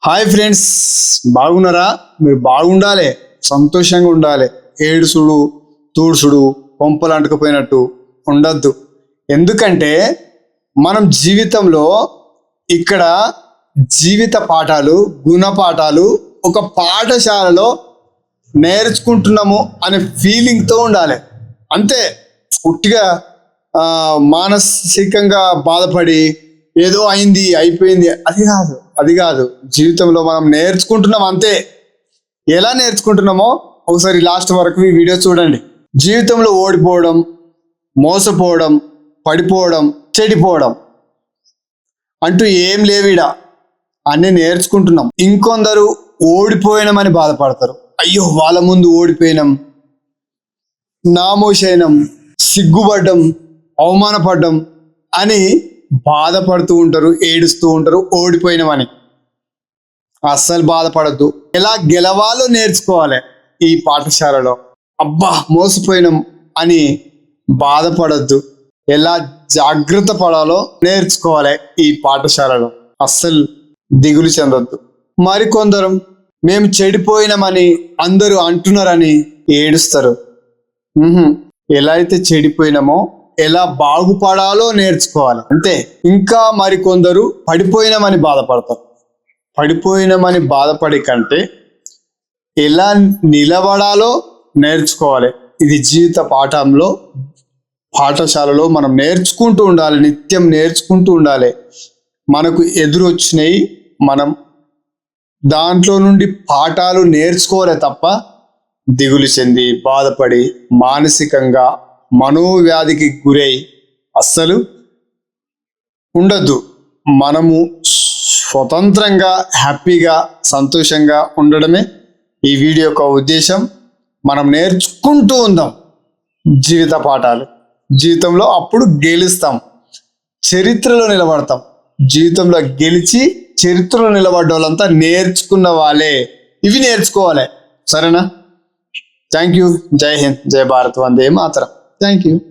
Hi friends, బాగున్నారా? మీరు బాగుండాలి, సంతోషంగా ఉండాలి. ఏడుసుడు తూడ్సుడు కొంపలు అంటుకుపోయినట్టు ఉండద్దు. ఎందుకంటే మనం జీవితంలో ఇక్కడ జీవిత పాఠాలు, గుణపాఠాలు ఒక పాఠశాలలో నేర్చుకుంటున్నాము అనే ఫీలింగ్తో ఉండాలి. అంతే, ఉట్టిగా మానసికంగా బాధపడి ఏదో అయింది అయిపోయింది అది కాదు. జీవితంలో మనం నేర్చుకుంటున్నాం అంతే. ఎలా నేర్చుకుంటున్నామో ఒకసారి లాస్ట్ వరకు ఈ వీడియో చూడండి. జీవితంలో ఓడిపోవడం, మోసపోవడం, పడిపోవడం, చెడిపోవడం అంటూ ఏం లేవిడ, అన్నీ నేర్చుకుంటున్నాం. ఇంకొందరు ఓడిపోయినామని బాధపడతారు. అయ్యో వాళ్ళ ముందు ఓడిపోయినాం, నామోషైనం, సిగ్గుపడ్డం, అవమానపడ్డం అని బాధపడుతూ ఉంటారు, ఏడుస్తూ ఉంటారు ఓడిపోయినామని. అస్సలు బాధపడద్దు. ఎలా గెలవాలో నేర్చుకోవాలి ఈ పాఠశాలలో. అబ్బా మోసపోయినాం అని బాధపడద్దు. ఎలా జాగ్రత్త పడాలో నేర్చుకోవాలి ఈ పాఠశాలలో. అస్సలు దిగులు చెందొద్దు. మరికొందరు మేము చెడిపోయినామని అందరూ అంటున్నారని ఏడుస్తారు. ఎలా అయితే చెడిపోయినామో ఎలా బాగుపడాలో నేర్చుకోవాలి అంతే. ఇంకా మరికొందరు పడిపోయినామని బాధపడతారు. పడిపోయినామని బాధపడి కంటే ఎలా నిలబడాలో నేర్చుకోవాలి. ఇది జీవిత పాఠశాలలో మనం నేర్చుకుంటూ ఉండాలి, నిత్యం నేర్చుకుంటూ ఉండాలి. మనకు ఎదురొచ్చినాయి, మనం దాంట్లో నుండి పాఠాలు నేర్చుకోవాలి తప్ప దిగులు చెంది బాధపడి మానసికంగా మనోవ్యాధికి గురై అస్సలు ఉండద్దు. మనము స్వతంత్రంగా హ్యాపీగా సంతోషంగా ఉండడమే ఈ వీడియో యొక్క ఉద్దేశం. మనం నేర్చుకుంటూ ఉందాం జీవిత పాఠాలు. జీవితంలో అప్పుడు గెలుస్తాం, చరిత్రలో నిలబడతాం. జీవితంలో గెలిచి చరిత్రలో నిలబడ్డ వాళ్ళంతా నేర్చుకున్న వాళ్ళే. ఇవి నేర్చుకోవాలి, సరేనా? Thank you. జై హింద్, జై భారత్, వందే మాతరం. Thank you.